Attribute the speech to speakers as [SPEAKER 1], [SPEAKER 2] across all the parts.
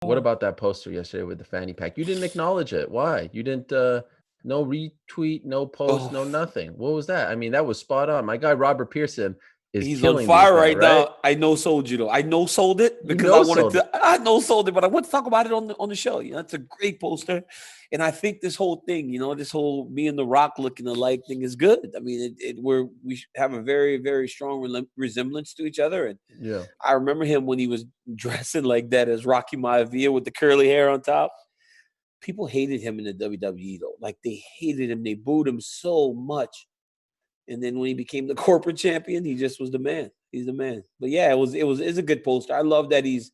[SPEAKER 1] What about that poster yesterday with the fanny pack? You didn't acknowledge it. Why? You didn't, no retweet, no post,
[SPEAKER 2] Oh,
[SPEAKER 1] no nothing. What was that? I mean, that was spot on. My guy, Robert Pearson, is
[SPEAKER 2] he's on
[SPEAKER 1] killing these
[SPEAKER 2] fire
[SPEAKER 1] guys,
[SPEAKER 2] right
[SPEAKER 1] right?
[SPEAKER 2] now. I no sold you though. I no sold it
[SPEAKER 1] You
[SPEAKER 2] because I
[SPEAKER 1] know
[SPEAKER 2] wanted
[SPEAKER 1] sold it.
[SPEAKER 2] to. I no sold it, but I want to talk about it on the show. You know, it's a great poster, and I think this whole thing, you know, this whole me and The Rock looking alike thing is good. I mean, we have a very very strong resemblance to each other, and
[SPEAKER 1] Yeah.
[SPEAKER 2] I remember him when he was dressing like that as Rocky Maivia with the curly hair on top. People hated him in the WWE though. Like they hated him. They booed him so much. And then when he became the corporate champion, he just was the man. He's the man. But yeah, it's a good poster. I love that he's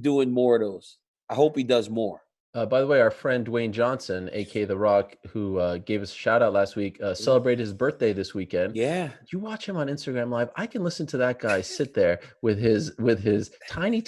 [SPEAKER 2] doing more of those. I hope he does more.
[SPEAKER 1] By the way, our friend Dwayne Johnson, aka The Rock, who gave us a shout out last week, celebrated his birthday this weekend.
[SPEAKER 2] Yeah.
[SPEAKER 1] You watch him on Instagram Live. I can listen to that guy sit there with his tiny.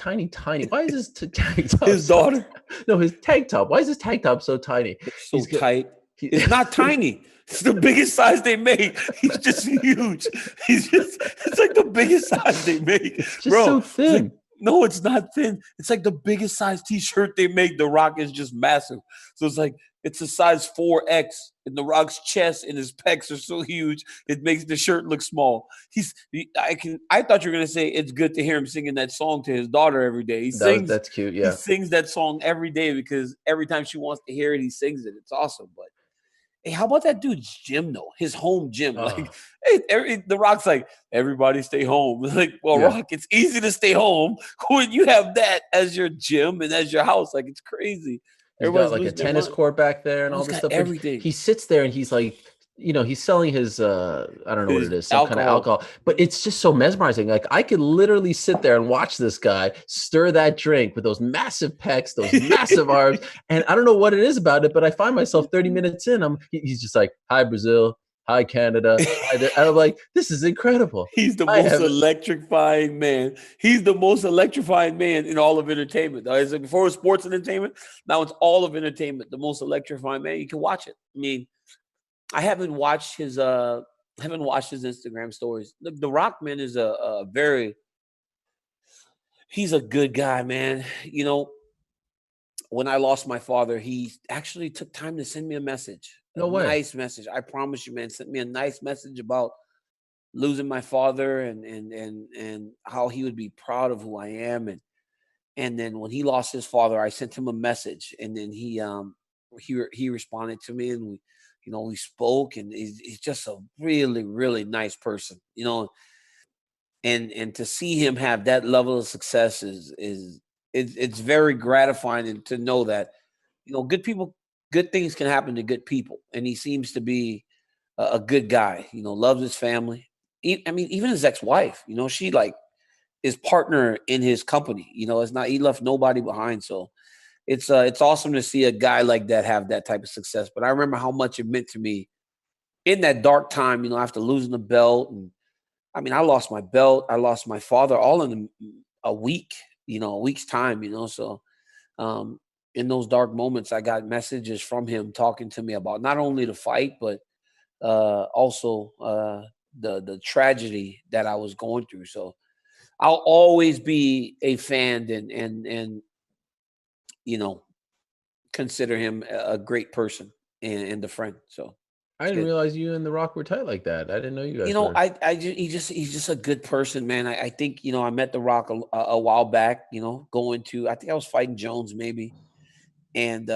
[SPEAKER 1] Why is his tank top?
[SPEAKER 2] His daughter.
[SPEAKER 1] No, his tank top. Why is his tank top so tiny?
[SPEAKER 2] They're so tight. It's not tiny. It's the biggest size they make. He's just huge. It's like the biggest size they make.
[SPEAKER 1] It's just so thin.
[SPEAKER 2] No, it's not thin. It's like the biggest size T-shirt they make. The Rock is just massive. So it's like it's a size 4X, and The Rock's chest and his pecs are so huge it makes the shirt look small. I thought you were gonna say it's good to hear him singing that song to his daughter every day.
[SPEAKER 1] That's cute. Yeah,
[SPEAKER 2] he sings that song every day because every time she wants to hear it, he sings it. It's awesome. But hey, how about that dude's gym though? His home gym. Like, hey, The Rock's like, everybody stay home. Like, well, yeah. Rock, it's easy to stay home when you have that as your gym and as your house. Like, it's crazy.
[SPEAKER 1] He's got like a tennis court back there and all this stuff.
[SPEAKER 2] Everything.
[SPEAKER 1] He sits there and he's like, you know, he's selling his I don't know what it is, some kind of alcohol, but it's just so mesmerizing. Like I could literally sit there and watch this guy stir that drink with those massive pecs, those massive arms, and I don't know what it is about it, but I find myself 30 minutes in, he's just like, "Hi Brazil, hi Canada," and I'm like, "This is incredible."
[SPEAKER 2] He's the most electrifying man. He's the most electrifying man in all of entertainment. Before it was sports and entertainment, now it's all of entertainment. The most electrifying man. You can watch it. I mean, I haven't watched his Instagram stories. Look, The Rock, man, is he's a good guy, man. You know, when I lost my father, he actually took time to send me a message.
[SPEAKER 1] No way.
[SPEAKER 2] Nice message. I promise you, man. Sent me a nice message about losing my father and how he would be proud of who I am. And then when he lost his father, I sent him a message, and then he responded to me, and we spoke, and he's just a really, really nice person, you know, and to see him have that level of success it's very gratifying, and to know that, you know, good things can happen to good people. And he seems to be a good guy, you know, loves his family. I mean, even his ex-wife, you know, she like is partner in his company, you know, he left nobody behind. So it's awesome to see a guy like that have that type of success. But I remember how much it meant to me in that dark time, you know, after losing the belt. And I mean, I lost my belt, I lost my father, all in a week, you know, a week's time, you know. So in those dark moments, I got messages from him talking to me about not only the fight, but also the tragedy that I was going through. So I'll always be a fan and you know, consider him a great person and a friend. So
[SPEAKER 1] I didn't realize you and The Rock were tight like that. I didn't know you guys.
[SPEAKER 2] You know, he's just a good person, man. I think, you know, I met The Rock a while back, you know, I think I was fighting Jones maybe, and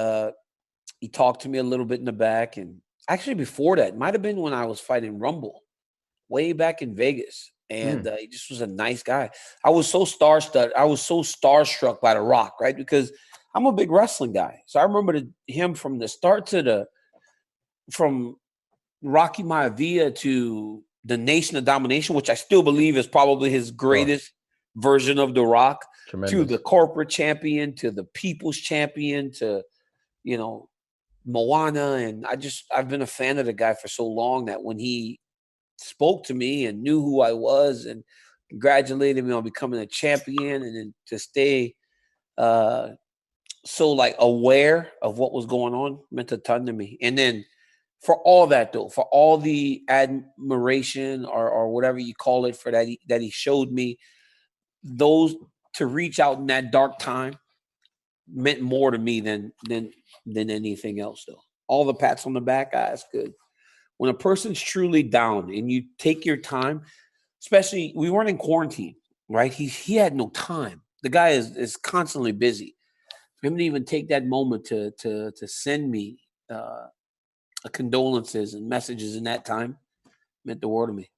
[SPEAKER 2] he talked to me a little bit in the back. And actually before that, it might have been when I was fighting Rumble way back in Vegas. And he just was a nice guy. I was so starstruck by The Rock, right? Because I'm a big wrestling guy. So I remember him from the start from Rocky Maivia to the Nation of Domination, which I still believe is probably his greatest version of The Rock. Tremendous. To the corporate champion, to the people's champion, to, you know, Moana. And I've been a fan of the guy for so long that when he spoke to me and knew who I was and congratulated me on becoming a champion, and then to stay so like aware of what was going on, meant a ton to me. And then for all that though, for all the admiration or whatever you call it for that he showed me, those to reach out in that dark time meant more to me than anything else. Though all the pats on the back, that's good. When a person's truly down and you take your time, especially we weren't in quarantine, right? He had no time. The guy is constantly busy. For him to even take that moment to send me condolences and messages in that time meant the world to me.